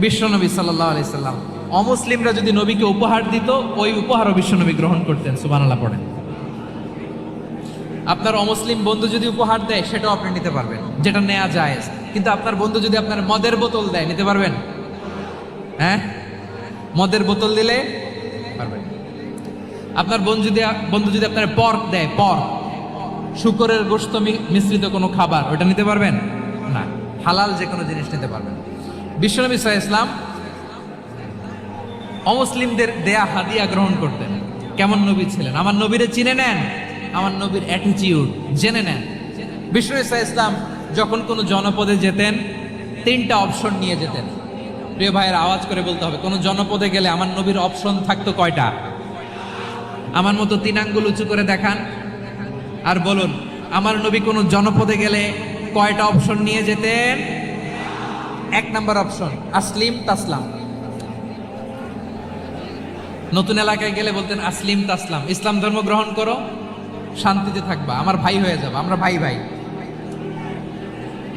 বিশ্বনবী সাল্লাল্লাহু আলাইহি সাল্লাম অমুসলিমরা যদি নবীকে উপহার দিত, ওই উপহারও বিশ্বনবী গ্রহণ করতেন। সুবহানাল্লাহ পড়েন। আপনার অমুসলিম বন্ধু যদি উপহার দেয়, সেটাও আপনি নিতে পারবেন, যেটা নেওয়া যায়। কিন্তু আপনার বন্ধু যদি আপনার মদের বোতল দেয়, নিতে পারবেন? হ্যাঁ, মদের বোতল দিলে পারবেন। আপনার বন্ধু যদি আপনার পর্ক দেয়, পর্ক, শুকরের গোশত মিশ্রিত কোনো খাবার, ওটা নিতে পারবেন না। হালাল যে কোনো জিনিস নিতে পারবেন। বিশ্বনবী সাল্লাল্লাহু আলাইহি ওয়াসাল্লাম অমুসলিমদের দেয়া হাদিয়া গ্রহণ করতেন। কেমন নবী ছিলেন? আমার নবীরে চিনে নেন, আমার নবীর অ্যাটিটিউড জেনে নেন। বিশ্বনবী সাল্লাল্লাহু আলাইহি ওয়াসাল্লাম যখন কোনো জনপদে যেতেন, 3টা অপশন নিয়ে যেতেন। প্রিয় ভাইয়ের, আওয়াজ করে বলতে হবে, কোনো জনপদে গেলে আমার নবীর অপশন থাকতো কয়টা? আমার মতো 3 আঙ্গুল উঁচু করে দেখান আর বলুন, আমার নবী কোনো জনপদে গেলে কয়টা অপশন নিয়ে যেতেন? 1 নাম্বার অপশন, আসলিম তাসলাম। নতুন এলাকায় গেলে বলতেন আসলিম তাসলাম, ইসলাম ধর্ম গ্রহণ করো, শান্তিতে থাকবা, আমার ভাই হয়ে যাবো, আমরা ভাই ভাই।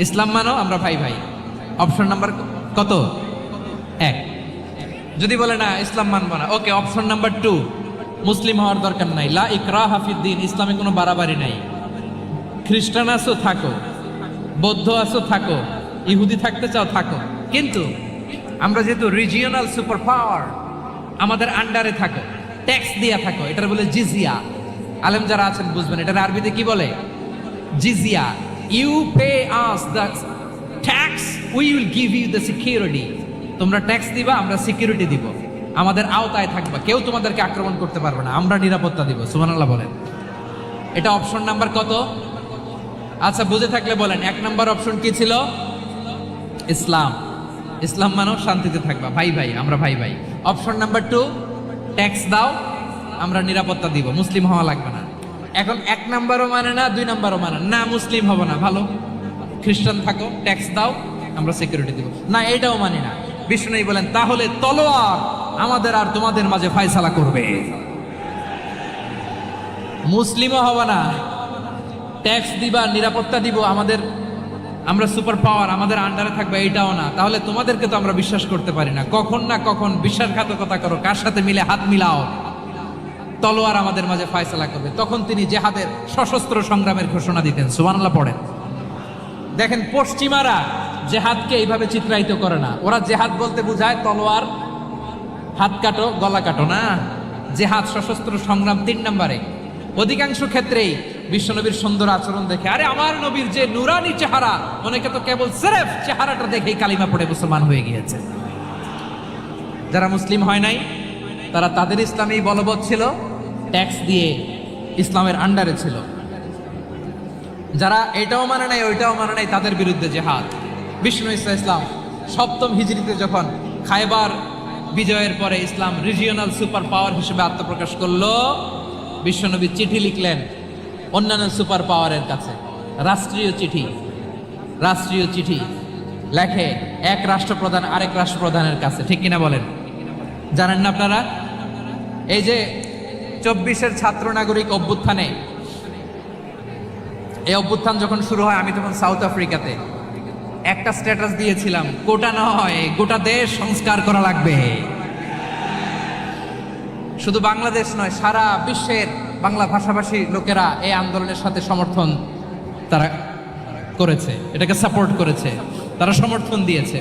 ইসলাম মানো, আমরা ভাই ভাই। অপশন নাম্বার কত? 1। যদি বলে না ইসলাম মানবো না, ওকে, অপশন নাম্বার 2, মুসলিম হওয়ার দরকার নাই, লা ইকরাহা ফিদ্দিন, ইসলামে কোনো বাড়াবাড়ি নাই। খ্রিস্টান আছো থাকো, বৌদ্ধ আছো থাকো, ইহুদি থাকতে চাও থাকো, কিন্তু আমরা যেহেতু রিজিওনাল সুপার পাওয়ার, আমাদের আন্ডারে থাকো, ট্যাক্স দিয়া থাকো, এটার বলে জিজিয়া। আলেম যারা আছেন বুঝবেন, এটার আরবিতে কি বলে? জিজিয়া। You pay us the tax, we will give you the security. তোমরা ট্যাক্স দিবা, আমরা সিকিউরিটি দিব, আমাদের আওতায় থাকবা, কেউ তোমাদেরকে আক্রমণ করতে পারবে না, আমরা নিরাপত্তা দিব। সুবহানাল্লাহ বলেন। এটা অপশন নাম্বার কত? আচ্ছা, বুঝে থাকলে বলেন, 1 নাম্বার অপশন কি ছিল? ইসলাম। ইসলাম মানো, শান্তিতে থাকবা, ভাই ভাই, আমরা ভাই ভাই। অপশন নাম্বার 2, ট্যাক্স দাও, আমরা নিরাপত্তা দিব, মুসলিম হওয়া লাগবে না। এখন 1 নাম্বারও মানে না, 2 নাম্বারও মানে না, মুসলিম হবো না, ভালো, খ্রিস্টান থাকো, ট্যাক্স দাও, আমরা সিকিউরিটি দিব না, এইটাও মানি না। বিষ্ণু বলেন, তাহলে তলোয়ার আমাদের আর তোমাদের মাঝে ফয়সালা করবে। মুসলিমও হবো না, ট্যাক্স দিবা, নিরাপত্তা দিব, আমরা সুপার পাওয়ার, আমাদের আন্ডারে থাকবে, এইটাও না। তাহলে তোমাদেরকে তো আমরা বিশ্বাস করতে পারি না, কখন না কখন বিশ্বাসঘাতকতা করো, কার সাথে মিলে হাত মিলাও, তলোয়ার আমাদের মাঝে ফয়সালা করবে। তখন তিনি জেহাদের সশস্ত্র সংগ্রামের ঘোষণা দিতেন। সুবহানাল্লাহ পড়েন। দেখেন, পশ্চিমারা জেহাদকে এইভাবে চিত্রায়িত করে না। ওরা জেহাদ বলতে বোঝায় তলোয়ার, হাত কাটো, গলা কাটো, না। জেহাদ সশস্ত্র সংগ্রাম 3 নম্বরে। অধিকাংশ ক্ষেত্রেই বিশ্বনবীর সুন্দর আচরণ দেখে, আরে আমার নবীর যে নুরানি চেহারা, অনেকে তো কেবল সিরেফ চেহারাটা দেখেই কালিমা পড়ে মুসলমান হয়ে গিয়েছে। যারা মুসলিম হয় নাই, তারা তাদের ইসলামেই বলবৎ ছিল, ট্যাক্স দিয়ে ইসলামের আন্ডারে ছিল। যারা এটাও মানে নাই, ওইটাও মানে নাই, তাদের বিরুদ্ধে জেহাদ। বিষ্ণু ইসলাম 7ম হিজরিতে যখন খায়বার বিজয়ের পরে ইসলাম রিজিওনাল সুপার পাওয়ার হিসেবে আত্মপ্রকাশ করলো, বিশ্বনবী চিঠি লিখলেন অন্যান্য সুপার পাওয়ারের কাছে, রাষ্ট্রীয় চিঠি লেখে এক রাষ্ট্রপ্রধান আরেক রাষ্ট্রপ্রধানের কাছে। ঠিক কিনা বলেন? জানেন না আপনারা? এই যে 24-এর ছাত্র নাগরিক অভ্যুত্থানে, এই অভ্যুত্থান যখন শুরু হয়, আমি তখন সাউথ আফ্রিকাতে, একটা স্ট্যাটাস দিয়েছিলাম, কোটা নয়, গোটা দেশ সংস্কার করা লাগবে। শুধু বাংলাদেশ নয়, সারা বিশ্বের বাংলা ভাষাভাষী লোকেরা এই আন্দোলনের সাথে সমর্থন তারা করেছে, এটাকে সাপোর্ট করেছে, তারা সমর্থন দিয়েছে।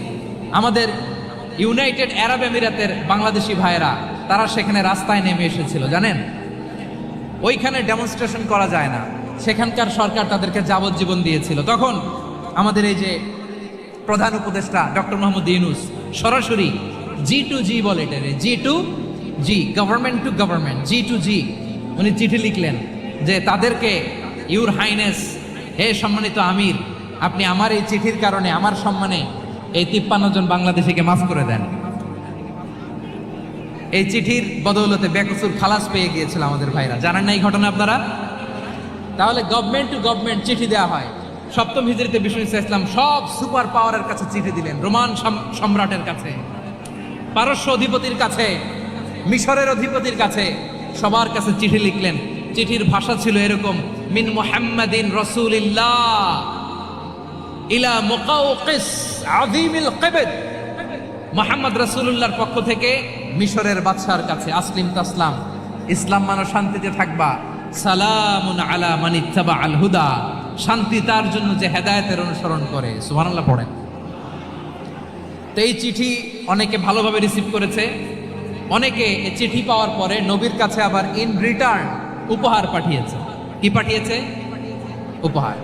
আমাদের ইউনাইটেড আরব আমিরাতের বাংলাদেশি ভাইয়েরা, তারা সেখানে রাস্তায় নেমে এসেছিল, জানেন? ওইখানে ডেমনস্ট্রেশন করা যায় না, সেখানকার সরকার তাদেরকে যাবজ্জীবন দিয়েছিল। তখন আমাদের এই যে প্রধান উপদেষ্টা ডক্টর মোহাম্মদ ইউনূস সরাসরি G2G বলে, এটারে G2G, government to government, G2G, উনি চিঠি লিখলেন যে তাদেরকে, ইউর হাইনেস, হে সম্মানিত আমির, আপনি আমার এই চিঠির কারণে আমার সম্মানে এই 53 জন বাংলাদেশিকে মাফ করে দেন। এই চিঠির বদৌলতে বেকসুর খালাস পেয়ে গিয়েছিল আমাদের ভাইরা। জানেন না এই ঘটনা আপনারা? তাহলে গভর্নমেন্ট টু গভর্নমেন্ট চিঠি দেওয়া হয়। 7ম হিজরিতে বিষ্ণু ইসলাম সব সুপার পাওয়ারের কাছে চিঠি দিলেন, রোমান সম্রাটের কাছে, পারস্য অধিপতির কাছে, মিশরের অধিপতির কাছে, সবার কাছে চিঠি লিখলেন। চিঠির ভাষা ছিল এরকম, মিন মুহাম্মাদিন রাসূলিল্লাহ ইলা মুকাওকিস আযীমিল কিবত, মুহাম্মদ রাসূলুল্লাহর পক্ষ থেকে মিশরের বাদশার কাছে আসলিম তাসলাম, ইসলাম মানো শান্তিতে থাকবা, সালামুন আলা মান ইত্তাবা আল হুদা, শান্তি তার জন্য যে হেদায়েতের অনুসরণ করে। সুবহানাল্লাহ পড়েন। তো এই চিঠি অনেকে ভালোভাবে রিসিভ করেছে, অনেকে এই চিঠি পাওয়ার পরে নবীর কাছে আবার ইন রিটার্ন উপহার পাঠিয়েছে। কি পাঠিয়েছে? উপহার।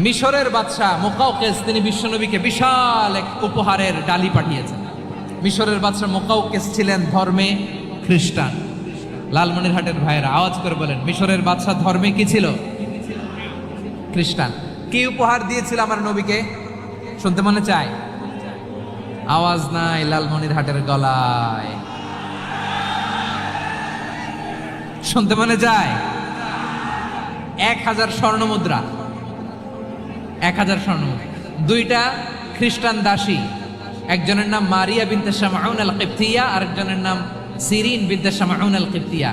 মিশরের বাদশা মুকাউকেস তিনি বিশ্বনবীকে বিশাল এক উপহারের ডালি পাঠিয়েছেন। মিশরের বাদশা মুকাউকেস ছিলেন ধর্মে খ্রিস্টান। লালমনিরহাটের ভাইয়েরা আওয়াজ করে বলেন, মিশরের বাদশা ধর্মে কি ছিল? খ্রিস্টান। কি উপহার দিয়েছিল আমার নবীকে? শুনতে মনে চায়? আওয়াজ নাই লালমনিরহাটের গলায়, শুনতে মনে যায়? 1000 স্বর্ণ মুদ্রা, 1000 স্বর্ণ মুদ্রা। 2টা খ্রিস্টান দাসী, একজনের নাম মারিয়া বিনতে শামউন আল কিবতিয়া, আরেকজনের নাম সিরিন বিনতে শামউন আল কিবতিয়া।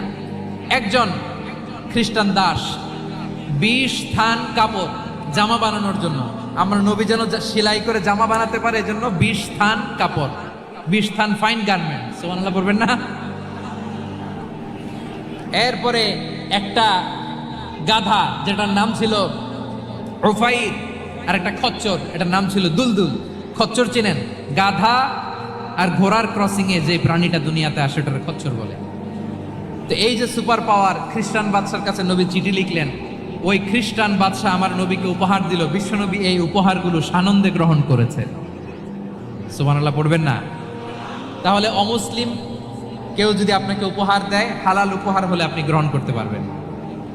একজন খ্রিস্টান দাস 20 থান কাপড় জামা বানানোর জন্য, আমার নবী যেন সেলাই করে জামা বানাতে পারে এজন্য 20 থান কাপড়, 20 থান ফাইন গার্মেন্ট। সুবহানাল্লাহ পড়বেন না? এরপরে একটা গাধা যেটার নাম ছিল উফাইর, আর একটা খচ্চর, এটার নাম ছিল দুলদুল। খচ্চর চিনেন? গাধা আর ঘোড়ার ক্রসিং এ যে প্রাণীটা দুনিয়াতে আসে ওটার খচ্চর বলে। তো এই যে সুপার পাওয়ার খ্রিস্টান বাদশার কাছে নবী চিঠি লিখলেন, ওই খ্রিস্টান বাদশা আমার নবীকে উপহার দিল। বিশ্বনবী এই উপহারগুলো সানন্দে গ্রহণ করেছে। সুবহানাল্লাহ পড়বেন না? তাহলে অমুসলিম কেউ যদি আপনাকে উপহার দেয়, হালাল উপহার হলে আপনি গ্রহণ করতে পারবেন।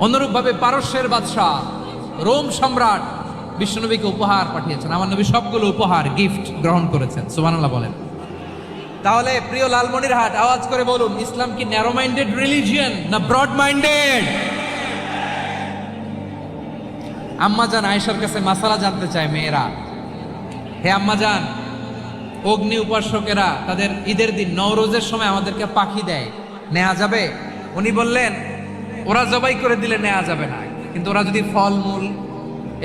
অনুরূপভাবে পারস্যের বাদশা, রোম সম্রাট বিশ্বনবীকে উপহার পাঠিয়েছেন। আমার নবী সবগুলো উপহার গিফট গ্রহণ করেছেন। সুবহানাল্লাহ বলেন। তাহলে প্রিয় লালমনিরহাট আওয়াজ করে বলুন, ইসলাম কি ন্যারো মাইন্ডেড রিলিজিয়ন না ব্রড মাইন্ডেড? আম্মাজান আয়েশার কাছে মাসালা জানতে চায় মেয়েরা, হে আম্মাজান, অগ্নি উপাসকেরা তাদের ঈদের দিন নওরোজের সময় আমাদেরকে পাখি দেয়, নেওয়া যাবে? উনি বললেন, ওরা জবাই করে দিলে নেওয়া যাবে না, কিন্তু ওরা যদি ফলমূল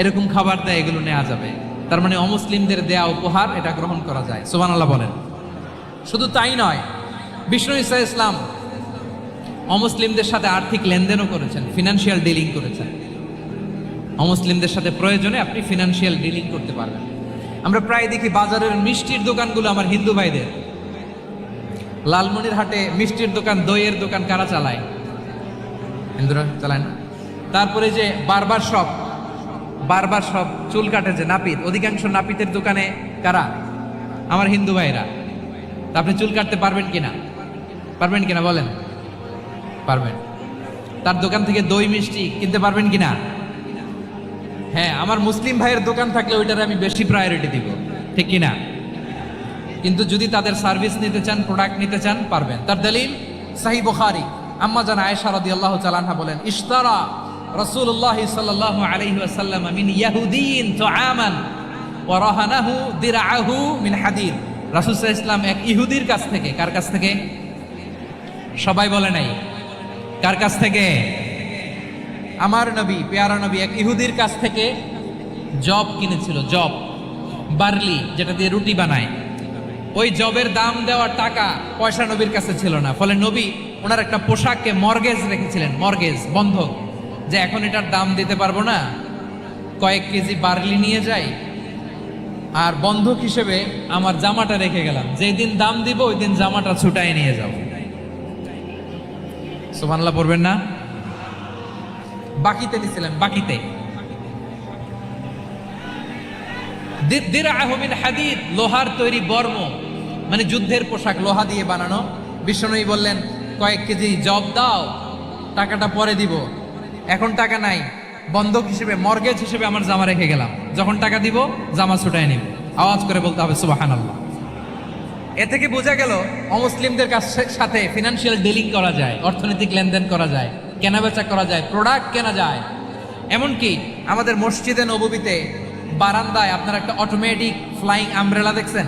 এরকম খাবার দেয় এগুলো নেওয়া যাবে। তার মানে অমুসলিমদের দেয়া উপহার এটা গ্রহণ করা যায়। সুবহানাল্লাহ বলেন। শুধু তাই নয়, বিষ্ণু ঈসা ইসলাম অমুসলিমদের সাথে আর্থিক লেনদেনও করেছেন, ফিনান্সিয়াল ডিলিং করেছেন। অমুসলিমদের সাথে প্রয়োজনে আপনি ফিনান্সিয়াল ডিলিং করতে পারবেন। আমরা প্রায় দেখি বাজারের মিষ্টির দোকানগুলো আমার হিন্দু ভাইদের। লালমনিরহাটে মিষ্টির দোকান, দইয়ের দোকান কারা চালায়? হিন্দুরা চালায় না? তারপরে যে বারবার শপ, চুল কাটে যে নাপিত, অধিকাংশ নাপিতের দোকানে কারা? আমার হিন্দু ভাইরা। তা আপনি চুল কাটতে পারবেন কিনা? পারবেন কিনা বলেন? পারবেন। তার দোকান থেকে দই মিষ্টি কিনতে পারবেন কিনা? হ্যাঁ, আমার মুসলিম ভাইয়ের দোকান থাকলে ওইটারে আমি বেশি প্রায়োরিটি দিব, ঠিক কিনা? কিন্তু যদি তাদের সার্ভিস নিতে চান, প্রোডাক্ট নিতে চান, পারবেন। তার দলিল সহিহ বুখারী, আম্মা জান আয়েশা রাদিয়াল্লাহু তাআলা আনহা বলেন, ইশতারা রাসূলুল্লাহ সাল্লাল্লাহু আলাইহি ওয়াসাল্লাম মিন ইয়াহুদিয়িন তুআমান ওয়া রাহানাহু দিরআহু মিন হাদিদ। রাসূল সাল্লাল্লাহু আলাইহি ওয়াসাল্লাম এক ইহুদির কাছ থেকে, কার কাছ থেকে? সবাই বলে নাই কার কাছ থেকে? আমার নবী, পেয়ারা নবী এক ইহুদির কাছ থেকে জব কিনেছিল। জব, বার্লি, যেটা দিয়ে রুটি বানায়। ওই জবের দাম দেওয়ার টাকা পয়সা নবীর কাছে ছিল না। ফলে নবী ওনার একটা পোশাককে মর্গেজ রেখেছিলেন, মর্গেজ, বন্ধক, যে এখন এটার দাম দিতে পারবো না, কয়েক কেজি বার্লি নিয়ে যাই আর বন্ধক হিসেবে আমার জামাটা রেখে গেলাম, যেদিন দাম দিব ওই দিন জামাটা ছুটাই নিয়ে যাব। সুবহানাল্লাহ পড়বেন না? বাকিতে দিছিলেন, বাকিতে। দিরআহু মিন হাদিদ, লোহার তৈরি বর্ম, মানে যুদ্ধের পোশাক, লোহা দিয়ে বানানো। বিষ্ণুনবী বললেন, কয়েক কেজি জব দাও, টাকাটা পরে দিব, এখন টাকা নাই, বন্ধক হিসেবে, মর্গেজ হিসেবে আমার জামা রেখে গেলাম, যখন টাকা দিব জামা ছুটাই নিব। আওয়াজ করে বলতে হবে সুবহানাল্লাহ। এ থেকে বোঝা গেল অমুসলিমদের সাথে ফিনান্সিয়াল ডিলিং করা যায়, অর্থনৈতিক লেনদেন করা যায়, কেনাবেচা করা যায়, প্রোডাক্ট কেনা যায়। এমনকি আমাদের মসজিদে নববীতে বারান্দায় আপনার একটা অটোমেটিক ফ্লাইং আমব্রেলা দেখছেন?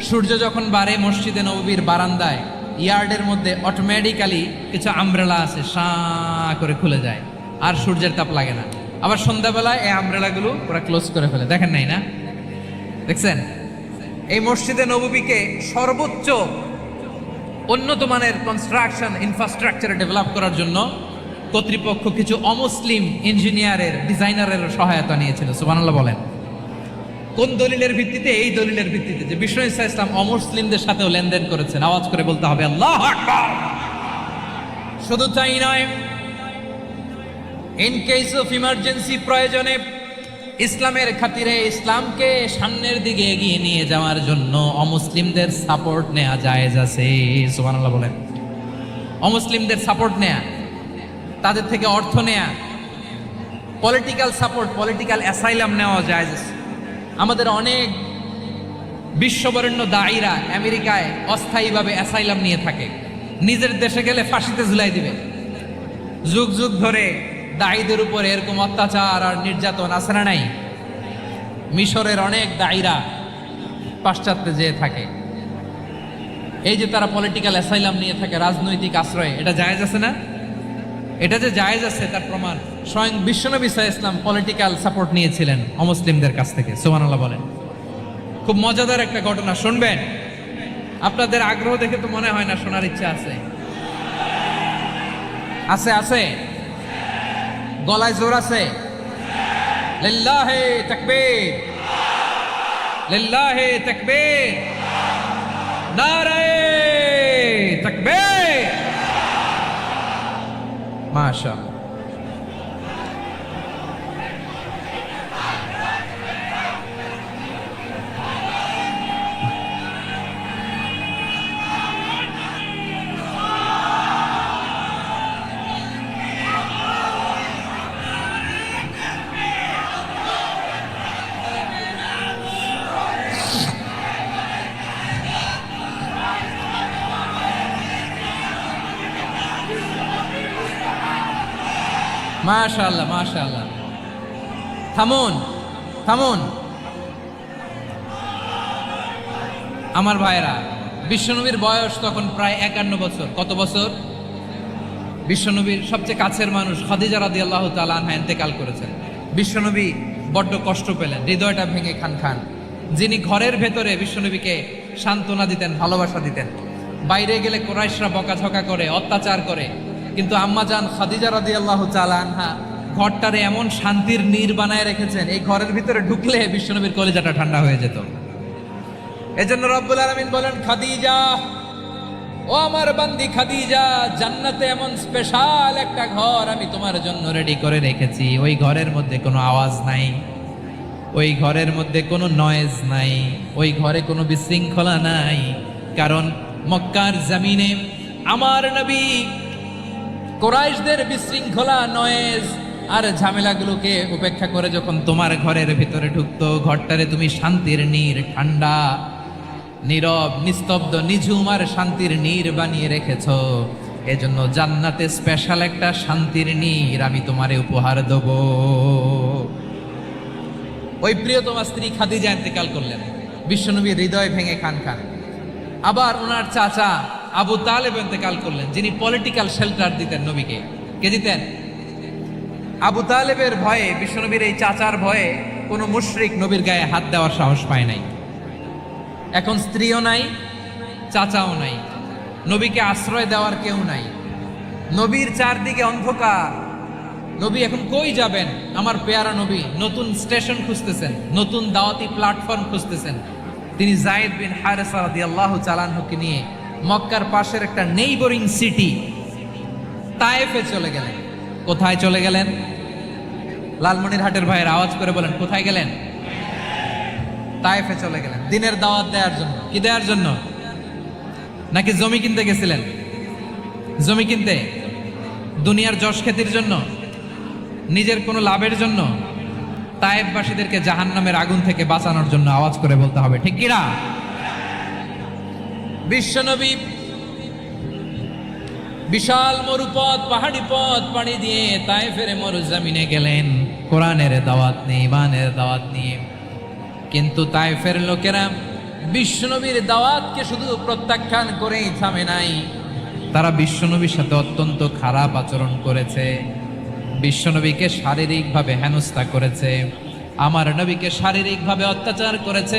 সূর্য যখন বাড়ে মসজিদে নববীর বারান্দায় ইয়ার্ডের মধ্যে অটোমেটিক্যালি কিছু আমব্রেলা আছে, সাঁ করে খুলে যায়, আর সূর্যের তাপ লাগে না। আবার সন্ধ্যাবেলায় এই আমব্রেলাগুলো পুরো ক্লোজ করে ফেলে, দেখেন নাই না? দেখছেন? এই মসজিদে নববীকে সর্বোচ্চ উন্নত মানের কনস্ট্রাকশন ইনফ্রাস্ট্রাকচার ডেভেলপ করার জন্য কর্তৃপক্ষ কিছু অমুসলিম ইঞ্জিনিয়ারের ডিজাইনারের সহায়তা নিয়েছিল। সুবহানাল্লাহ বলেন। কোন দলিলের ভিত্তিতে? এই দলিলের ভিত্তিতে যে বিষ্ণু ঈসা ইসলাম অমুসলিমদের সাথেও লেনদেন করেছেন। আওয়াজ করে বলতে হবে আল্লাহু আকবার। শুধু তাই নয়, ইন কেস অফ ইমার্জেন্সি, প্রয়োজনে ইসলামের খাতিরে ইসলামকে সামনের দিকে এগিয়ে নিয়ে যাওয়ার জন্য অমুসলিমদের সাপোর্ট নেওয়া জায়েজ আছে। সুবহানাল্লাহ বলেন। অমুসলিমদের সাপোর্ট নেয়া, তাদের থেকে অর্থ নেয়া, পলিটিক্যাল সাপোর্ট, পলিটিক্যাল অ্যাসাইলাম নেওয়া জায়েজ আছে। আমাদের অনেক বিশ্ববরেণ্য দায়ীরা আমেরিকায় অস্থায়ীভাবে অ্যাসাইলাম নিয়ে থাকে, নিজের দেশে গেলে ফাঁসিতে ঝুলাই দিবে। যুগ যুগ ধরে দায়ীদের উপর এরকম অত্যাচার আর নির্যাতন আছে না নাই? মিশরের অনেক দায়ীরা পাশ্চাত্যে যেয়ে থাকে, এই যে তারা পলিটিক্যাল অ্যাসাইলাম নিয়ে থাকে, রাজনৈতিক আশ্রয়, এটা জায়েজ আছে না? এটা যে জায়েজ আছে তার প্রমাণ স্বয়ং বিশ্বনবী সাল্লাল্লাহু আলাইহি ওয়াসাল্লাম পলিটিক্যাল সাপোর্ট নিয়েছিলেন অমুসলিমদের কাছ থেকে। সুবহানাল্লাহ বলেন। খুব মজাদার একটা ঘটনা, শুনবেন। আপনাদের আগ্রহ দেখে তো মনে হয় না শোনার ইচ্ছা আছে। আছে আছে, গলায় জোর আছে। লিল্লাহি তাকবীর, লিল্লাহি তাকবীর, নারে তাকবীর। মাশাআল্লাহ। মাশাআল্লাহ মাশাআল্লাহ। থামুন থামুন আমার ভাইরা। বিশ্বনবীর বয়স তখন প্রায় 51 বছর। কত বছর? বিশ্বনবীর সবচেয়ে কাছের মানুষ খাদিজা রাদিয়াল্লাহু তাআলা আনহা ইন্তেকাল করেছেন। বিশ্বনবী বড্ড কষ্ট পেলেন, হৃদয়টা ভেঙে খান খান। যিনি ঘরের ভেতরে বিশ্বনবীকে সান্ত্বনা দিতেন, ভালোবাসা দিতেন, বাইরে গেলে কুরাইশরা বকাঝকা করে, অত্যাচার করে, কিন্তু আম্মাজান খাদিজা রাদিয়াল্লাহু তাআলা আনহা ঘরটারে এমন শান্তির নীড় বানায় রেখেছেন, এই ঘরের ভিতরে ঢুকলে বিশ্বনবীর কলিজাটা ঠান্ডা হয়ে যেত। এজন্য রব্বুল আলামিন বলেন, খাদিজা, ও আমার বান্দি খাদিজা, জান্নাতে এমন স্পেশাল একটা ঘর আমি তোমার জন্য রেডি করে রেখেছি। ওই ঘরের মধ্যে কোনো আওয়াজ নাই, ওই ঘরের মধ্যে কোনো নয়েজ নাই, ওই ঘরে কোনো বিশৃঙ্খলা নাই। কারণ মক্কার জমিনে আমার নবী কুরাইশদের বিশৃঙ্খলা, নয়েজ আর ঝামেলাগুলোকে উপেক্ষা করে যখন তোমার ঘরের ভিতরে ঢুকতো, ঘরটারে তুমি শান্তির নীড়, ঠান্ডা, নীরব, নিস্তব্ধ, নিঝুম আর শান্তির নীড় বানিয়ে রেখেছ। এজন্য জান্নাতে স্পেশাল একটা শান্তির নীড় আমি তোমারে উপহার দেব। ওই প্রিয়তমা স্ত্রী খাদিজা ইন্তেকাল করলেন, বিশ্বনবীর হৃদয় ভেঙে খান খান। আবার ওনার চাচা আবু তালেব ইন্তেকাল করলেন, যিনি পলিটিক্যাল শেল্টার দিতেন নবীকে। কে দিতেন? আবু তালেবের ভয়ে, বিশ্বনবীর এই চাচার ভয়ে কোনো মুশরিক নবীর গায়ে হাত দেওয়ার সাহস পায় নাই। এখন স্ত্রীও নাই, চাচাও নাই, নবীকে আশ্রয় দেওয়ার কেউ নাই। নবীর চারদিকে অন্ধকার। নবী এখন কই যাবেন? আমার পেয়ারা নবী নতুন স্টেশন খুঁজতেছেন, নতুন দাওয়াতি প্ল্যাটফর্ম খুঁজতেছেন। তিনি যায়েদ বিন হারেসা রাদিয়াল্লাহু তাআলা আনহুকে নিয়ে মক্কার পাশের একটা নেইবরিং সিটি তায়েফে চলে গেলেন। কোথায় চলে গেলেন? লালমনিরহাটের ভাইয়ের আওয়াজ করে বলেন, কোথায় গেলেন? তায়েফে চলে গেলেন দিনের দাওয়াত দেওয়ার জন্য। কি দেওয়ার জন্য? নাকি জমি কিনতে গেছিলেন? জমি কিনতে, দুনিয়ার যশ খ্যাতির জন্য, নিজের কোনো লাভের জন্য? তায়েফবাসীদেরকে জাহান্নামের আগুন থেকে বাঁচানোর জন্য। আওয়াজ করে বলতে হবে ঠিক কিনা? বিশ্বনবী বিশাল মরুপথ, পাহাড়ি পথ পাড়ি দিয়ে তায়েফের মরুজমিনে গেলেন কোরআনের দাওয়াত নিয়ে, ইমানের দাওয়াত নিয়ে। কিন্তু তায়েফের লোকেরা বিশ্বনবীর দাওয়াতকে শুধু প্রত্যাখ্যান করেই থামে নাই, তারা বিশ্বনবীর সাথে অত্যন্ত খারাপ আচরণ করেছে। বিশ্বনবীকে শারীরিকভাবে হেনস্থা করেছে, আমার নবীকে শারীরিকভাবে অত্যাচার করেছে।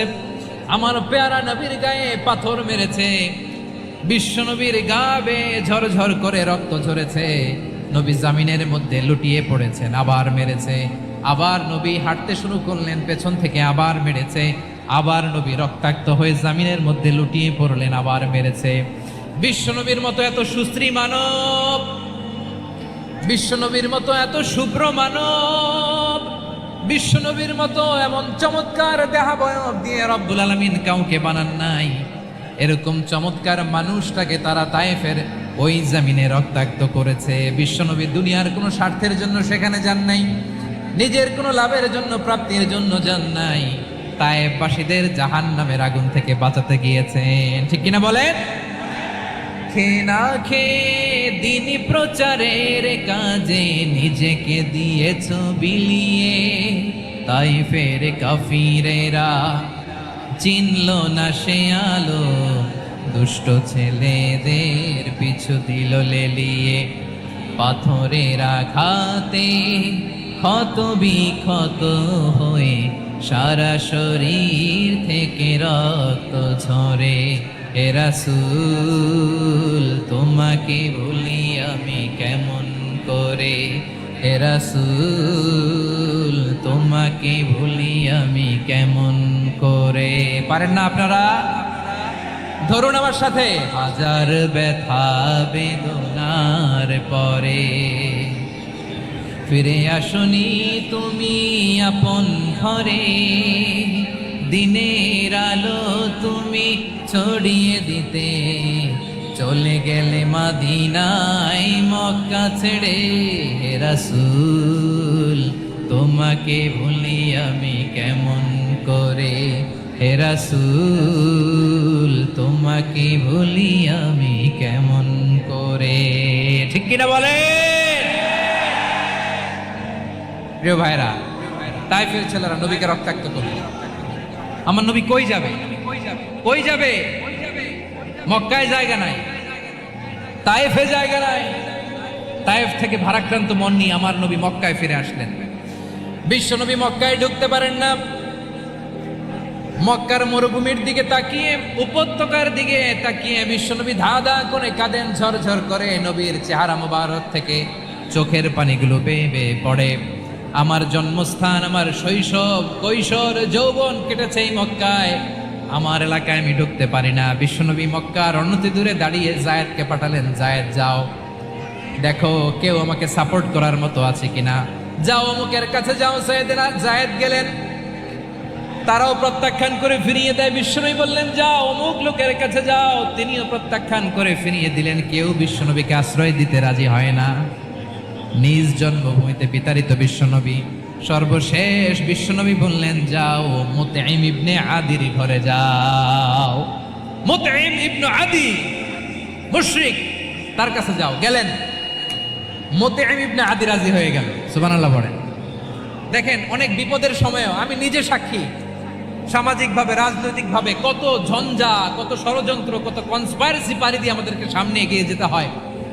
আমার পেয়ারা নবীর গায়ে পাথর মেরেছে, বিশ্ব নবীর গা বেয়ে ঝরঝর করে রক্ত ঝরেছে, নবী জামিনের মধ্যে লুটিয়ে পড়েছেন, আবার মেরেছে, আবার নবী হাঁটতে শুরু করলেন, পেছন থেকে আবার মেরেছে, আবার নবী রক্তাক্ত হয়ে জামিনের মধ্যে লুটিয়ে পড়লেন, আবার মেরেছে। বিশ্ব নবীর মতো এত সুশ্রী মানব, বিশ্ব নবীর মতো এত শুভ্র মানব, বিশ্ব নবীর মতো এমন চমৎকার দেহাবয়ব দিয়ে রব্বুল আলামিন কাউকে বানান নাই। এরকম চমৎকার মানুষটাকে তারা তায়েফের ওই জমিনে রক্তাক্ত করেছে। বিশ্বনবী দুনিয়ার কোনো স্বার্থের জন্য সেখানে যান নাই, নিজের কোনো লাভের জন্য, প্রাপ্তির জন্য যান নাই, তায়েফবাসীদের জাহান্নামের আগুন থেকে বাঁচাতে গিয়েছেন। ঠিক কিনা বলেন? খেয়ে না খেয়ে দিন প্রচারের কাজে নিজেকে দিয়েছ বিলিয়ে, তায়েফের কাফিরেরা চিনল না সে আলো, দুষ্ট ছেলেদের পিছু দিল লেলিয়ে, পাথরের আঘাতে ক্ষত বিক্ষত হয়ে সারা শরীর থেকে রক্ত ঝরে। হে রাসূল তোমাকে ভুলি আমি কেমন করে, হে রাসূল তোমাকে ভুলি আমি কেমন করে। পারেন না আপনারা? ধরুন আমার সাথে। হাজার ব্যথা বেদনার পরে ফিরে আসনি তুমি আপন ঘরে, দিনের আলো তুমি ছড়িয়ে দিতে, চলে গেলে মদিনায় মক্কা ছেড়ে। হে রাসূল তোমাকে ভুলি আমি কেমন করে, হে রাসূল তোমাকে ভুলি আমি কেমন করে। ঠিক কিনা বলে? প্রিয় ভাইরা, তায়েফের ছেলেরা নবীকে রক্তাক্ত করল। আমার নবী কই যাবে? কই যাবে? মক্কায় জায়গা নাই, তায়েফে জায়গা নাই। তায়েফ থেকে ভারাক্রান্ত মন নিয়ে আমার নবী মক্কায় ফিরে আসলেন। বিশ্ব নবী মক্কায় ঢুকতে পারেন না। মক্কার মরুভূমির দিকে তাকিয়ে, উপত্যকার দিকে তাকিয়ে বিশ্বনবী ধা ধা করে কাঁদেন, ঝরঝর করে। নবীর চেহারা মোবারক থেকে চোখের পানিগুলো বেয়ে বেয়ে পড়ে। আমার জন্মস্থান, আমার শৈশব, কৈশোর, যৌবন কেটেছে এই মক্কায়, আমার এলাকায় আমি ঢুকতে পারি না। বিশ্বনবী মক্কার অনতি দূরে দাঁড়িয়ে জায়েদকে পাঠালেন, জায়েদ যাও দেখো কেউ আমাকে সাপোর্ট করার মতো আছে কিনা, যাও অমুকের কাছে যাও। জায়েদ গেলেন, তারাও প্রত্যাখ্যান করে ফিরিয়ে দেয়। বিশ্বনবী বললেন যাও অমুক লোকের কাছে যাও, তিনিও প্রত্যাখ্যান করে ফিরিয়ে দিলেন। কেউ বিশ্বনবীকে আশ্রয় দিতে রাজি হয় না। নিজ জন্মভূমিতে বিতাড়িত বিশ্বনবী, সর্বশেষ বিশ্বনবী বললেন যাও মুতঈম ইবনে আদির ঘরে যাও। মুতঈম ইবনে আদি মুশরিক, তার কাছে যাও। গেলেন, মুতঈম ইবনে আদি রাজি হয়ে গেল। সুবহানাল্লাহ বলেন। দেখেন, অনেক বিপদের সময়ও আমি নিজে সাক্ষী, সামাজিকভাবে, রাজনৈতিকভাবে কত ঝঞ্ঝা, কত ষড়যন্ত্র, কত কনস্পাইরেসি পাড়ি দিয়ে আমাদেরকে সামনে এগিয়ে যেতে হয়।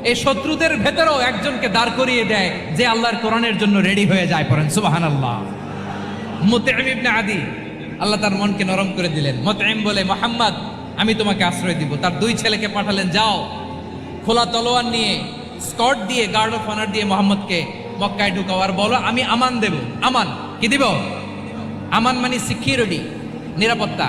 এই শত্রুদের ভেতরেও একজনকে দাঁড় করিয়ে দেয় যে আল্লাহর কোরআনের জন্য রেডি হয়ে যায়। পড়েন সুবহানাল্লাহ। মুতঈম ইবনে আদি, আল্লাহ তার মনকে নরম করে দিলেন। মুতঈম বলে, মুহাম্মদ আমি তোমাকে আশ্রয় দিব। তার দুই ছেলেকে পাঠালেন, যাও খোলা তলোয়ার নিয়ে, স্কট দিয়ে, গার্ড অফ অনার দিয়ে মুহাম্মদকে মক্কায় ঢুকাও, আর বলো আমি আমান দেব। আমান কি দিব? আমান মানে সিকিউরিটি, নিরাপত্তা।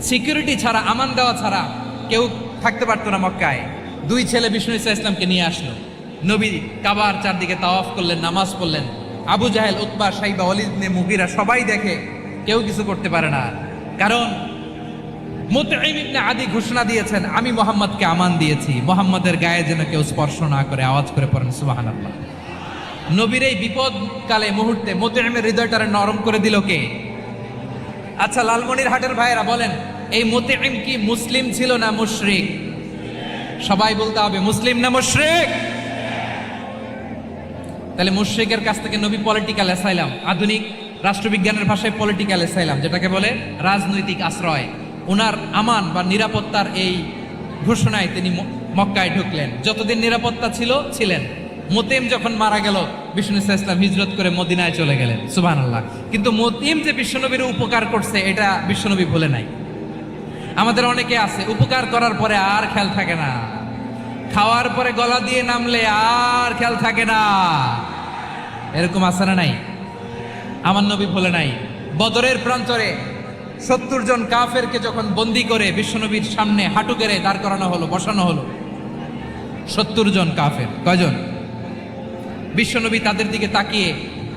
সিকিউরিটি ছাড়া, আমান দেওয়া ছাড়া কেউ থাকতে পারতো না মক্কায়। দুই ছেলে বিষ্ণু ইসা ইসলামকে নিয়ে আসলো। নবী কাবার চারদিকে তাওয়াফ করলেন, নামাজ পড়লেন। আবু জাহেল, উতবা, সাইবা, ওয়ালিদ ইবনে মুগীরা সবাই দেখে, কেউ কিছু করতে পারে না। কারণ মুতঈম ইবনে আদি ঘোষণা দিয়েছেন আমি মুহাম্মদকে আমান দিয়েছি, মুহাম্মদের গায়ে যেন কেউ স্পর্শ না করে। আওয়াজ করে পড়েন সুবহানাল্লাহ। নবীর এই বিপদ কালে মুহূর্তে মুতঈমের হৃদয়টারে নরম করে দিল কে? আচ্ছা, লালমনির হাটের ভাইয়েরা বলেন, এই মুতঈম কি মুসলিম ছিল না মুশরিক? সবাই বলতে হবে মুসলিম না মুশরিক? তাহলে মুশরিকের কাছ থেকে নবী পলিটিক্যাল অ্যাসাইলাম, আধুনিক রাষ্ট্রবিজ্ঞানের ভাষায় পলিটিক্যাল অ্যাসাইলাম, যেটাকে বলে রাজনৈতিক আশ্রয়, ওনার আমান বা নিরাপত্তার এই ঘোষণায় তিনি মক্কায় ঢুকলেন। যতদিন নিরাপত্তা ছিল ছিলেন, মোতেম যখন মারা গেল, বিষ্ণু ইসলাম হিজরত করে মদিনায় চলে গেলেন, সুবহানাল্লাহ। কিন্তু মোতেম যে বিশ্বনবীর উপকার করছে এটা বিশ্বনবী ভুলে নাই। আমাদের অনেকে আছে উপকার করার পরে আর খেয়াল থাকে না, খাওয়ার পরে গলা দিয়ে নামলে আর খেয়াল থাকে না, এরকম আছে না নাই? আমার নবী ভুলে নাই। বদরের প্রান্তরে 70 জন কাফেরকে যখন বন্দি করে বিশ্বনবীর সামনে হাঁটু গেড়ে দাঁড় করানো হলো, বসানো হলো, 70 জন কাফের। কয়জন? বিশ্বনবী তাদের দিকে তাকিয়ে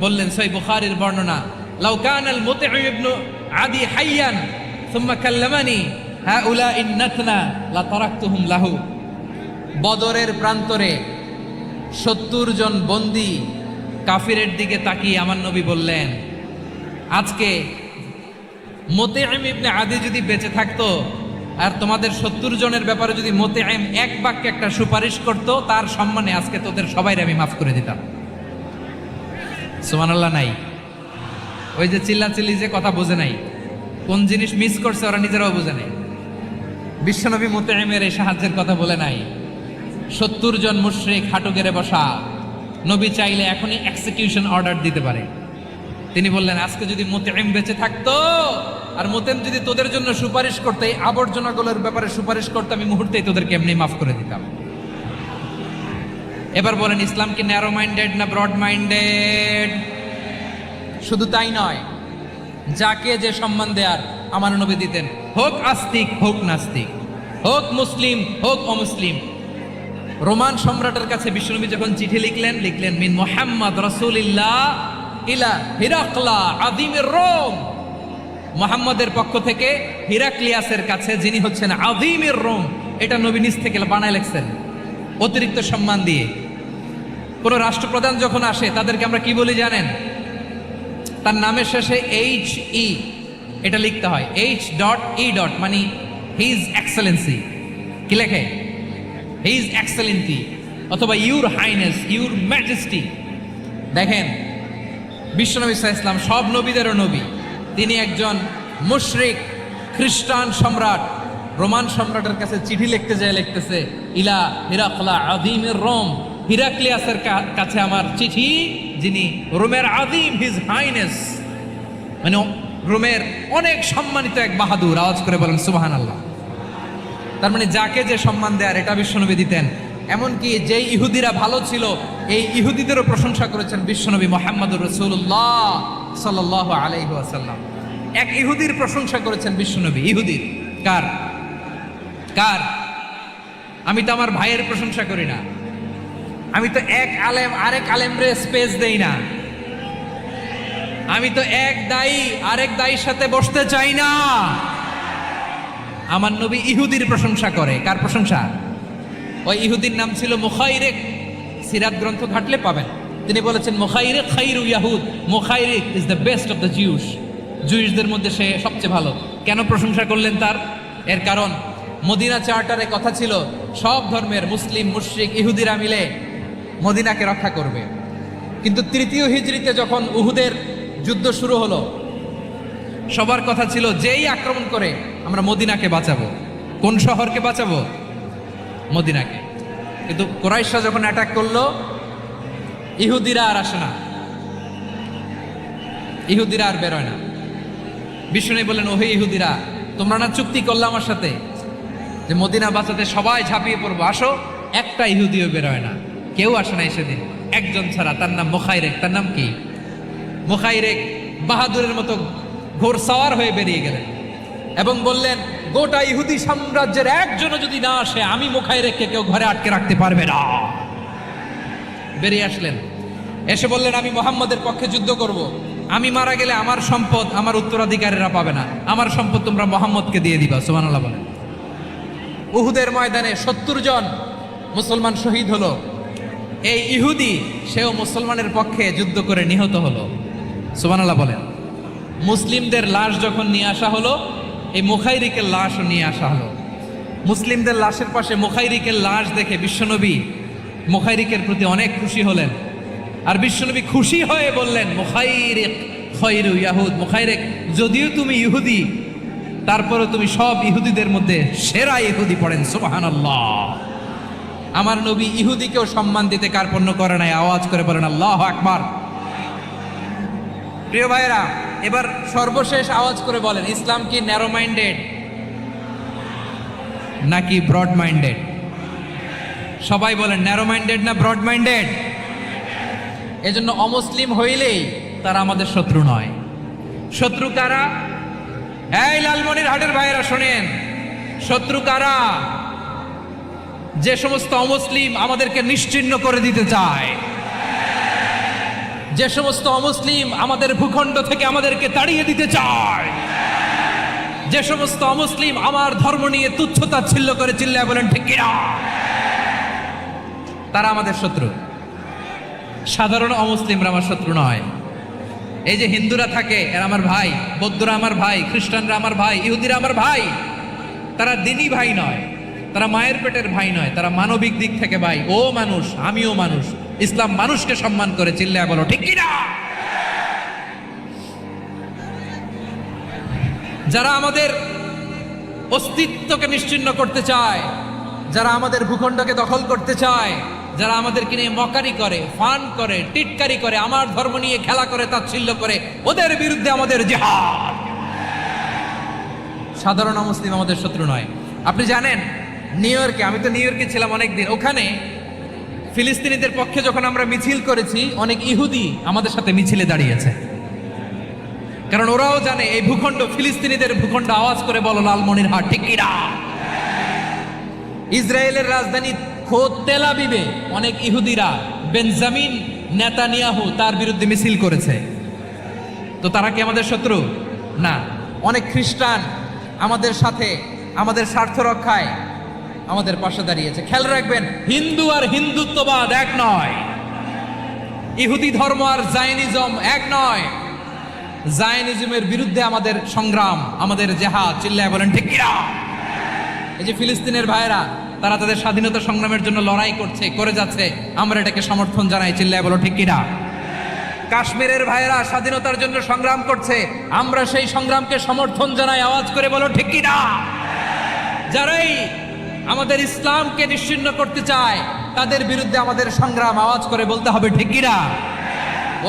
বললেন, সহিহ বুখারীর বর্ণনা, লাউ কানাল মুতঈ ইবনে আদি হাইয়ান সুম্মা কাল্লামানি হাউলাই নাতনা লা তারাকতুহুম লাহু। বদরের প্রান্তরে 70 জন বন্দি কাফিরের দিকে তাকিয়ে আমার নবী বললেন, আজকে মুতঈম ইবনে আদি যদি বেঁচে থাকতো আর তোমাদের 70 জনের ব্যাপারে যদি মুতঈম এক বাক্যে একটা সুপারিশ করত, তার সম্মানে আজকে তোদের সবাইরে আমি মাফ করে দিতাম। সুবহানাল্লাহ নাই? ওই যে চিল্লাচিল্লি যে কথা বোঝে নাই, কোন জিনিস মিস করছে ওরা নিজেরাও বোঝে নাই। বিশ্বনবী মুতঈমের এই সাহায্যের কথা বলে নাই। 70 জন মুশরিক হাঁটু গেড়ে বসা, নবী চাইলে এখনই এক্সিকিউশন অর্ডার দিতে পারে। তিনি বললেন, আজকে যদি মুতঈম বেঁচে থাকতো আর মুতঈম যদি তোদের জন্য সুপারিশ করতে, এই আবর্জনাগুলোর ব্যাপারে সুপারিশ করতে, আমি মুহূর্তেই তোদেরকে এমনি মাফ করে দিতাম। এবার বলেন, ইসলাম কি ন্যারো মাইন্ডেড না ব্রড মাইন্ডেড? শুধু তাই নয়, যাকে যে সম্মান দেয়ার আমার নবী দিতেন, হোক আস্তিক হোক নাস্তিক, হোক মুসলিম হোক অমুসলিম। রোমান সম্রাটের কাছে বিশ্বনবী যখন চিঠি লিখলেন, মিন মুহাম্মদ রাসূলিল্লাহ ইলা হিরাকলা আযীমির রোম। মুহাম্মদের পক্ষ থেকে হিরাক্লিয়াসের কাছে, যিনি হচ্ছেন আযীমির রোম, এটা নবী নিজ থেকে বানায় লিখছেন অতিরিক্ত সম্মান দিয়ে। কোন রাষ্ট্রপ্রধান যখন আসে তাদেরকে আমরা কি বলি জানেন? তার নামের শেষে HE এটা লিখতে হয়, H.E. মানে হিজ এক্সেলেন্সি। কি লেখে? হিজ এক্সেলেন্সি, অথবা ইউর হাইনেস, ইউর ম্যাজেস্টি। দেখেন, বিশ্বনবী সাল্লাল্লাহু আলাইহি ওয়াসাল্লাম সব নবীদেরও নবী। তিনি একজন মুশরিক খ্রিস্টান সম্রাট, রোমান সম্রাটের কাছে চিঠি লিখতে যায়, লিখতেছে, ইলা হিরাকলা আযীমির রোম, হিরাক্লিয়াসের কাছে আমার চিঠি, যিনি রোমের আযীম, হিজ হাইনেস, মানে রোমের অনেক সম্মানিত এক বাহাদুর। আওয়াজ করে বলেন সুবহানাল্লাহ। তার মানে যাকে যে সম্মান দেয়ার এটা বিশ্বনবী দিতেন। এমনকি যেই ইহুদিরা ভালো ছিল, এই ইহুদিদেরও প্রশংসা করেছেন বিশ্বনবী মুহাম্মদুর রাসূলুল্লাহ সাল্লাল্লাহু আলাইহি ওয়াসাল্লাম। এক ইহুদির প্রশংসা করেছেন বিশ্বনবী। ইহুদির কার? কার? আমি তো আমার ভাইয়ের প্রশংসা করি না, আমি তো এক আলেম আরেক আলেমরে স্পেস দেই না, আমি তো এক দায়ী আরেক দায়ীর সাথে বসতে চাই না। আমার নবী ইহুদির প্রশংসা করে। কার প্রশংসা? ওই ইহুদির নাম ছিল মুখাইরিক। সিরাত গ্রন্থ ঘাটলে পাবেন। তিনি বলেছেন, মুখাইরিক খাইরু ইয়াহুদ, Mukhayriq is the best of the Jews. জুইশদের মধ্যে সে সবচেয়ে ভালো। কেন প্রশংসা করলেন তার? এর কারণ মদিনা চার্টারে কথা ছিল সব ধর্মের মুসলিম, মুশরিক, ইহুদিরা মিলে মদিনাকে রক্ষা করবে। কিন্তু 3য় হিজরিতে যখন উহুদের যুদ্ধ শুরু হলো, সবার কথা ছিল যেই আক্রমণ করে আমরা মদিনাকে বাঁচাবো। কোন শহরকে বাঁচাবো? মদিনাকে। কিন্তু কুরাইশরা যখন অ্যাটাক করলো, ইহুদিরা আর আসে না, ইহুদিরা আর বেরোয় না। বিষ্ণু বললেন, ওহে ইহুদিরা, তোমরা না চুক্তি করলে আমার সাথে যে মদিনা বাঁচাতে সবাই ঝাঁপিয়ে পড়বো, আসো। একটা ইহুদিও বেরোয় না, কেউ আসে নাই সেদিন, একজন ছাড়া। তার নাম মুখাইরেক। তার নাম কি? মুখাইরেক বাহাদুরের মতো ঘোড়সাওয়ার হয়ে বেরিয়ে গেলেন এবং বললেন, গোটা ইহুদি সাম্রাজ্যের একজনও যদি না আসে, আমি মুখাইরেককে কেউ ঘরে আটকে রাখতে পারবে না। বেরিয়ে আসলেন, এসে বললেন, আমি মুহাম্মদের পক্ষে যুদ্ধ করব। আমি মারা গেলে আমার সম্পদ আমার উত্তরাধিকারীরা পাবে না, আমার সম্পদ তোমরা মুহাম্মদকে দিয়ে দিবা। সুবহানাল্লাহ বলেন। উহুদের ময়দানে 70 জন মুসলমান শহীদ হলো। এই ইহুদি, সেও মুসলমানের পক্ষে যুদ্ধ করে নিহত হলো। সুবহানাল্লাহ বলেন। মুসলিমদের লাশ যখন নিয়ে আসা হলো, এই মুখাইরিকের লাশও নিয়ে আসা হলো। মুসলিমদের লাশের পাশে মুখাইরিকের লাশ দেখে বিশ্বনবী মুখাইরিকের প্রতি অনেক খুশি হলেন। আর বিশ্বনবী খুশি হয়ে বললেন, মুখাইরিক খায়রু ইয়াহুদ, মুখাইরিক যদিও তুমি ইহুদি, তারপরে তুমি সব ইহুদিদের মধ্যে সেরা ইহুদি। পড়েন সুবহানাল্লাহ। আমার নবী ইহুদিকেও সম্মান দিতে কার্পণ্য করে নাই। আওয়াজ করে বলেন আল্লাহু আকবার। প্রিয় ভাইরা, এবার সর্বশেষ আওয়াজ করে বলেন, ইসলাম কি ন্যারো মাইন্ডেড নাকি ব্রড মাইন্ডেড? সবাই বলেন ন্যারো মাইন্ডেড না ব্রড মাইন্ডেড? এজন্য অমুসলিম হইলেই তারা আমাদের শত্রু নয়। শত্রু কারা? এই লালমনিরহাটের ভাইয়েরা শোনেন, শত্রু কারা? যে সমস্ত অমুসলিম আমাদেরকে নিশ্চিহ্ন করে দিতে চায়, যে সমস্ত অমুসলিম আমাদের ভূখণ্ড থেকে আমাদেরকে তাড়িয়ে দিতে চায়, যে সমস্ত অমুসলিম আমার ধর্ম নিয়ে তুচ্ছতাচ্ছিল্য করে চিল্লায় বলেন ঠিক কিনা, তারা আমাদের শত্রু। সাধারণ অমুসলিমরা আমার শত্রু নয়। এই যে হিন্দুরা থাকে এরা আমার ভাই, বৌদ্ধরা আমার ভাই, খ্রিস্টানরা আমার ভাই, ইহুদিরা আমার ভাই। তারা দিনই ভাই নয়, তারা মায়ের পেটের ভাই নয়, তারা মানবিক দিক থেকে ভাই। ও মানুষ, আমিও মানুষ। ইসলাম মানুষকে সম্মান করে, চিল্লায় বলো ঠিক কিনা। যারা আমাদের অস্তিত্বকে নিশ্চিহ্ন করতে চায়, যারা আমাদের ভূখণ্ডকে দখল করতে চায়, যারা আমাদেরকে নিয়ে মকারি করে, ফান করে, টিটকারি করে, আমার ধর্ম নিয়ে খেলা করে, তাচ্ছিল্য করে, ওদের বিরুদ্ধে আমাদের জিহাদ। সাধারণ মুসলিম আমাদের শত্রু নয়। আপনি জানেন নিউ ইয়র্কে, আমি তো নিউ ইয়র্কে ছিলাম অনেকদিন, ওখানে ফিলিস্তিনিদের পক্ষে যখন আমরা মিছিল করেছি, অনেক ইহুদি আমাদের সাথে মিছিলে দাঁড়িয়েছে। কারণ ওরাও জানে এই ভূখণ্ড ফিলিস্তিনিদের ভূখণ্ড। আওয়াজ করে বলো লালমনিরহাট ঠিক কিনা। ইসরায়েলের রাজধানী খোদ তেল আবিবে অনেক ইহুদিরা বেঞ্জামিন নেতানিয়াহু তার বিরুদ্ধে মিছিল করেছে। তো তারা কি আমাদের শত্রু? না। অনেক খ্রিস্টান আমাদের সাথে, আমাদের স্বার্থ রক্ষায় আমাদের পাশে দাঁড়িয়েছে। খেয়াল রাখবেন, হিন্দু আর হিন্দুত্ববাদ এক নয়, ইহুদি ধর্ম আর জায়নিজম এক নয়। জায়নিজমের বিরুদ্ধে আমাদের সংগ্রাম, আমাদের জেহাদ, চিল্লায় বলেন ঠিক কিনা। এই যে ফিলিস্তিনের ভাইরা, তারা তাদের স্বাধীনতা সংগ্রামের জন্য লড়াই করছে, করে যাচ্ছে, আমরা এটাকে সমর্থন জানাই, চিল্লায় বলো ঠিক কিনা। কাশ্মীরের ভাইরা স্বাধীনতার জন্য সংগ্রাম করছে, আমরা সেই সংগ্রামকে সমর্থন জানাই, আওয়াজ করে বলো ঠিক কিনা। যারাই আমাদের ইসলামকে নিশ্চিহ্ন করতে চায় তাদের বিরুদ্ধে আমাদের সংগ্রাম, আওয়াজ করে বলতে হবে ঠিক কিনা।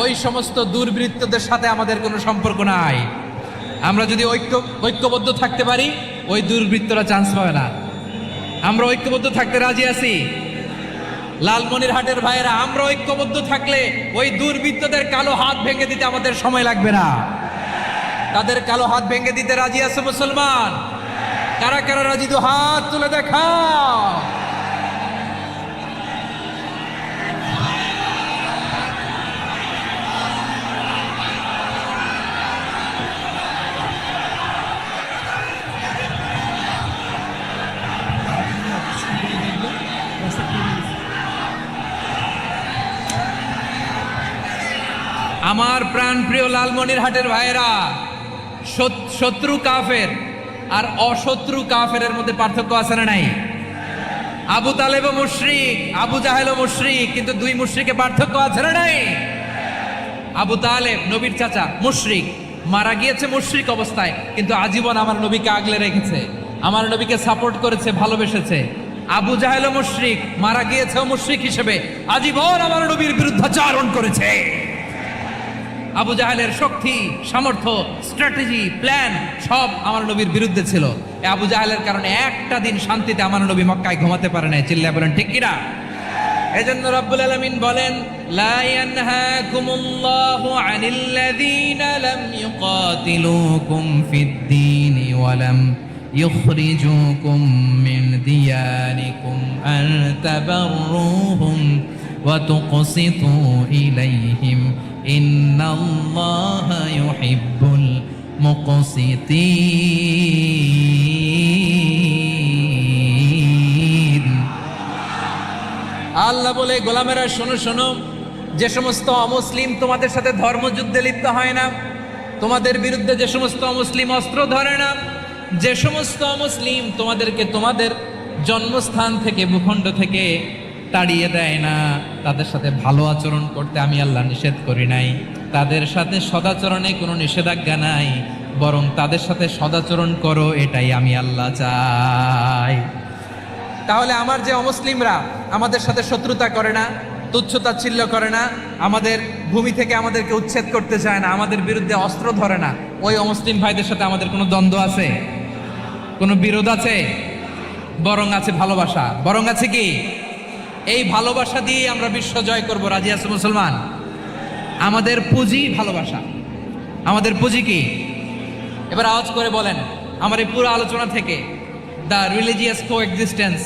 ওই সমস্ত দুর্বৃত্তদের সাথে আমাদের কোনো সম্পর্ক নাই। আমরা যদি ঐক্যবদ্ধ থাকতে পারি, ওই দুর্বৃত্তরা চান্স পাবে না। আমরা ঐক্যবদ্ধ থাকতে রাজি আছি। লালমনিরহাটের ভাইয়েরা, আমরা ঐক্যবদ্ধ থাকলে ওই দুর্বৃত্তদের কালো হাত ভেঙে দিতে আমাদের সময় লাগবে না। তাদের কালো হাত ভেঙে দিতে রাজি আছে মুসলমান? কারা কারা রাজি? তো হাত তুলে দেখাও। আমার প্রাণ প্রিয় লালমনিরহাটের ভাইয়েরা, শত্রু কাফের আর অশত্রু কাফেরের মধ্যে পার্থক্য আছে না নাই? আবু তালেবও মুশরিক, আবু জাহেলও মুশরিক, কিন্তু দুই মুশরিকে পার্থক্য আছে না নাই? আবু তালেব নবীর চাচা, মুশরিক, মারা গিয়েছে মুশরিক অবস্থায়, কিন্তু আজীবন আমার নবীকে আগলে রেখেছে, আমার নবীকে সাপোর্ট করেছে, ভালোবেসেছে। আবু জাহেলও মুশরিক, মারা গিয়েছেও মুশরিক হিসেবে, আজীবন আমার নবীর বিরুদ্ধাচারণ করেছে। আবু জাহেলের শক্তি, সামর্থ্য, স্ট্র্যাটেজি, প্ল্যান সব আমার নবীর বিরুদ্ধে ছিল। এই আবু জাহেলের কারণে একটা দিন শান্তিতে আমার নবী মক্কায় ঘুমাতে পারে নাই, চিল্লায় বলেন ঠিক কিনা। এজন্য রব্বুল আলামিন বলেন, লা ইয়ানহাকুমুল্লাহু আনিল্লাযীনা লাম ইউকাতিলুকুম ফিদ-দীন ওয়া লাম ইখরিজুকুম মিন দিয়ারিকুম আন তাবাররুহুম ওয়া তুকসিতু ইলাইহিম ইন্নাল্লাহা ইউহিব্বুল মুকসিতিন। আল্লাহ বলে, গোলামেরা শোনো শোনো, যে সমস্ত অমুসলিম তোমাদের সাথে ধর্মযুদ্ধে লিপ্ত হয় না, তোমাদের বিরুদ্ধে যে সমস্ত অমুসলিম অস্ত্র ধরে না, যে সমস্ত অমুসলিম তোমাদেরকে তোমাদের জন্মস্থান থেকে, ভূখণ্ড থেকে তাড়িয়ে দেয় না, তাদের সাথে ভালো আচরণ করতে আমি আল্লাহ নিষেধ করি নাই। তাদের সাথে সদাচরণে কোনো নিষেধাজ্ঞা নাই, বরং তাদের সাথে সদাচরণ করো, এটাই আমি আল্লাহ চাই। তাহলে আমার যে অমুসলিমরা আমাদের সাথে শত্রুতা করে না, তুচ্ছতাচ্ছিল্য করে না, আমাদের ভূমি থেকে আমাদেরকে উচ্ছেদ করতে চায় না, আমাদের বিরুদ্ধে অস্ত্র ধরে না, ওই অমুসলিম ভাইদের সাথে আমাদের কোনো দ্বন্দ্ব আছে? কোনো বিরোধ আছে? বরং আছে ভালোবাসা। বরং আছে কি? এই ভালোবাসা দিয়ে আমরা বিশ্ব জয় করব। রাজি আছে মুসলমান? আমাদের পুঁজি ভালোবাসা। আমাদের পুঁজি কি? এবার আওয়াজ করে বলেন আমার এই পুরো আলোচনা থেকে, the religious coexistence,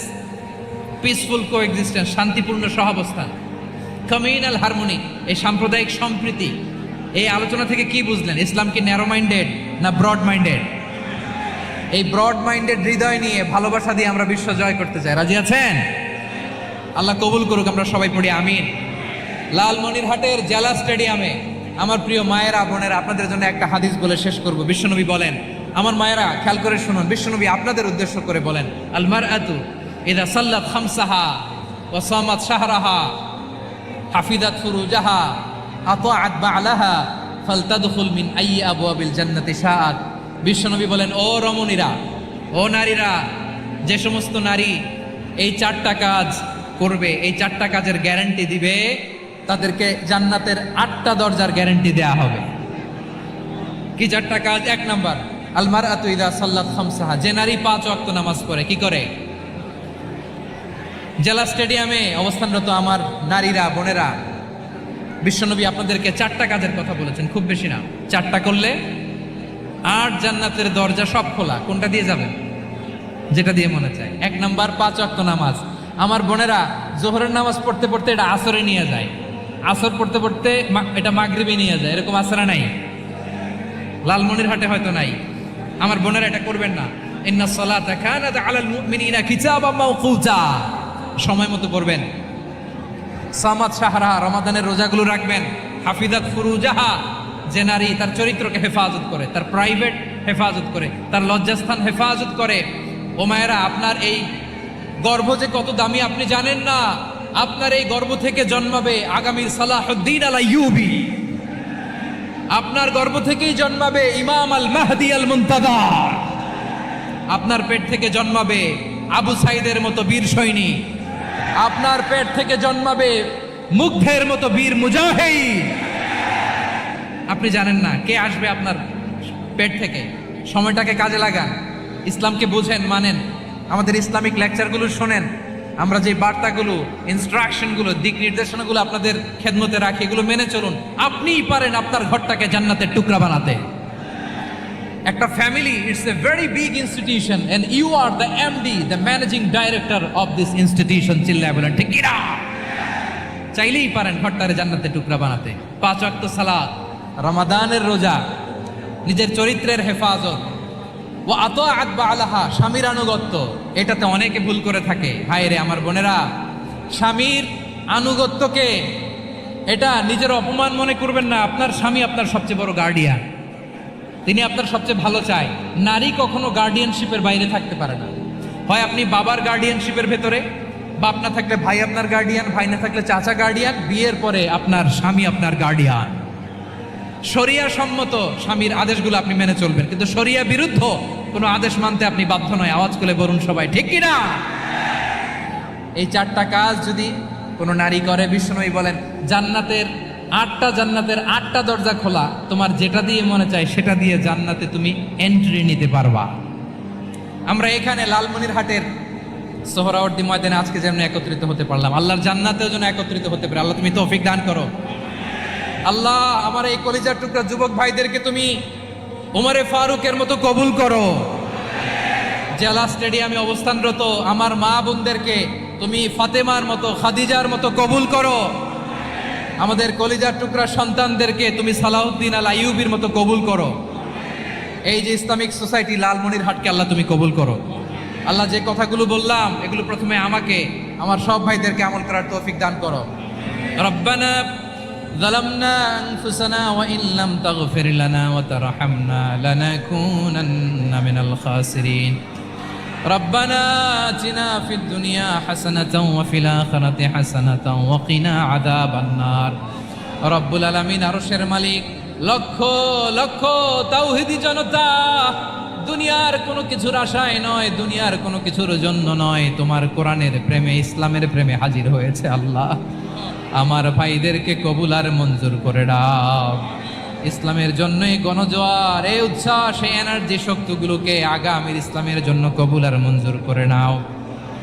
peaceful coexistence, শান্তিপূর্ণ সহাবস্থান, কমিউনাল হারমোনি, এই সাম্প্রদায়িক সম্প্রীতি, এই আলোচনা থেকে কি বুঝলেন? ইসলাম কি ন্যারো মাইন্ডেড না ব্রড মাইন্ডেড? এই ব্রড মাইন্ডেড হৃদয় নিয়ে ভালোবাসা দিয়ে আমরা বিশ্ব জয় করতে চাই। রাজি আছেন? আল্লাহ কবুল করুক। আমরা সবাই পড়ি আমিন। লালমনিরহাটের জেলা স্টেডিয়ামে আমার প্রিয় মায়েরা, বোনেরা, আপনাদের জন্য একটা হাদিস বলে শেষ করব। বিশ্বনবী বলেন, আমার মায়েরা খেয়াল করে শুনুন, বিশ্বনবী আপনাদের উদ্দেশ্য করে বলেন, আল মারআতু ইযা সাল্লাত খামসাহা ওয়া সামাত শাহরাহা হাফিজাত ফুরুজাহা আতাআত বা'লাহা ফালতাদখুল মিন আইয়ি আবওয়াবিল জান্নাতি শাআত। বিশ্বনবী বলেন, ও রমণীরা, ও নারীরা, যে সমস্ত নারী এই 4টা কাজ করবে, এই 4টা কাজের গ্যারান্টি দিবে, তাদেরকে জান্নাতের 8টা দরজার গ্যারান্টি দেয়া হবে। কি 4টা কাজ? 1 নাম্বার, আল মারআতু ইযা সাল্লাত খামসাহা, যে নারী 5 ওয়াক্ত নামাজ পড়ে। কি করে? জেলা স্টেডিয়ামে অবস্থানরত আমার নারীরা, বোনেরা, বিশ্বনবী আপনাদেরকে 4টা কাজের কথা বলেছেন, খুব বেশি না। 4টা করলে 8 জান্নাতের দরজা সব খোলা। কোনটা দিয়ে যাবেন? যেটা দিয়ে মনে চায়। 1 নাম্বার 5 ওয়াক্ত নামাজ। আমার বোনেরা জোহরের নামাজ পড়তে পড়তে এটা আসরে নিয়ে যায়, আসর পড়তে পড়তে এটা মাগরিবে নিয়ে যায়। এরকম আসরা নাই? লালমনিরহাটে হয়তো নাই। আমার বোনেরা এটা করবেন না। ইন্নাস সালাতা কানাত আলাল মুমিনিনা কিতাবাম মাওকুতা, সময় মতো করবেন। সামাত শাহরা, রমাদানের রোজাগুলো রাখবেন। হাফিজাত ফুরুজাহা, যে নারী তার চরিত্রকে হেফাজত করে, তার প্রাইভেট হেফাজত করে, তার লজ্জাস্থান হেফাজত করে। ও মায়েরা, আপনার এই গর্ভ যে কত দামি আপনি জানেন না। আপনার এই গর্ভ থেকে জন্মাবে আগামীর সালাহুদ্দিন আল আইয়ুবী। আপনার গর্ভ থেকেই জন্মাবে ইমাম আল মাহদি আল মুনতাযর। আপনার পেট থেকে জন্মাবে আবু সাইদের মতো বীর সৈনিক। আপনার পেট থেকে জন্মাবে মুগ্ধের মতো বীর মুজাহিদ। আপনি জানেন না কে আসবে আপনার পেট থেকে। সময়টাকে কাজে লাগান, ইসলামকে বুঝেন, মানেন, আমাদের ইসলামিক লেকচারগুলো শোনেন। আমরা যে বার্তাগুলো, ইনস্ট্রাকশনগুলো, দিক নির্দেশনাগুলো আপনাদের খেদমতে রাখি, এগুলো মেনে চলুন। আপনিই পারেন আপনার ঘরটাকে জান্নাতের টুকরা বানাতে। একটা family, it's a very big institution and you are the MD, the managing director of this institution. চিল্লায় বলেন ঠিক কিনা? চাইলেই পারেন ঘরটারে জান্নাতের টুকরা বানাতে। 5 ওয়াক্ত সালাত, রমাদানের রোজা, নিজের চরিত্রের হেফাজত, ও আতাআত বা'লাহা, স্বামীর আনুগত্য। এটাতে অনেকে ভুল করে থাকে। হায় রে আমার বোনেরা, স্বামীর আনুগত্যকে এটা নিজের অপমান মনে করবেন না। আপনার স্বামী আপনার সবচেয়ে বড় গার্ডিয়ান, তিনি আপনার সবচেয়ে ভালো চায়। নারী কখনো গার্ডিয়ানশিপের বাইরে থাকতে পারে না। হয় আপনি বাবার গার্ডিয়ানশিপের ভেতরে, বাপ না থাকলে ভাই আপনার গার্ডিয়ান, ভাই না থাকলে চাচা গার্ডিয়ান, বিয়ের পরে আপনার স্বামী আপনার গার্ডিয়ান। শরিয়া সম্মত স্বামীর আদেশগুলো আপনি মেনে চলবেন, কিন্তু শরিয়া বিরুদ্ধ কোনো আদেশ মানতে আপনি বাধ্য নয়। আওয়াজ করে বলুন সবাই ঠিক কিনা? এই 4টা কাজ যদি কোনো নারী করে, বিশ্বনবী বলেন জান্নাতের 8টা দরজা খোলা। তোমার যেটা দিয়ে মনে চায় সেটা দিয়ে জান্নাতে তুমি এন্ট্রি নিতে পারবা। আমরা এখানে লালমনিরহাটের সোহরাওয়ার্দী ময়দানে আজকে যেমন একত্রিত হতে পারলাম, আল্লাহর জান্নাতেও যেন একত্রিত হতে পারে। আল্লাহ তুমি তৌফিক দান করো। আল্লাহ আমার এই কলিজার টুকরা যুবক ভাইদেরকে তুমি উমরে ফারুকের মতো কবুল করো। জেলা স্টেডিয়ামে অবস্থানরত আমার মা বোনদেরকে তুমি ফাতেমার মতো, খাদিজার মতো কবুল করো। আমাদের কলিজার টুকরা সন্তানদেরকে তুমি সালাউদ্দিন আল আইয়ুবীর মতো কবুল করো। এই যে ইসলামিক সোসাইটি লালমনিরহাটকে আল্লাহ তুমি কবুল করো। আল্লাহ যে কথাগুলো বললাম এগুলো প্রথমে আমাকে, আমার সব ভাইদেরকে আমল করার তৌফিক দান করো। রব্বানা যালামনা আনফুসানা ওয়া ইন লাম তাগফির লানা ওয়া তারহামনা লানাকুনান্না মিনাল খাসিরিন। রব্বানা আতিনা ফিদ দুনিয়া হাসানাতাও ওয়া ফিল আখিরাতি হাসানাতাও ওয়া কিনা আযাবান নার। রব্বুল আলামিন, আরশের মালিক, লক্ষ লক্ষ তাওহীদি জনতা দুনিয়ার কোনো কিছুর আশায় নয়, দুনিয়ার কোনো কিছুর জন্য নয়, তোমার কোরআনের প্রেমে, ইসলামের প্রেমে হাজির হয়েছে আল্লাহ। আমার ভাইদেরকে কবুল আর মঞ্জুর করে দাও। ইসলামের জন্যই গণজোয়ার, এই উচ্ছ্বাস, এই এনার্জি শক্তিগুলোকে আগামীর ইসলামের জন্য কবুল আর মঞ্জুর করে নাও।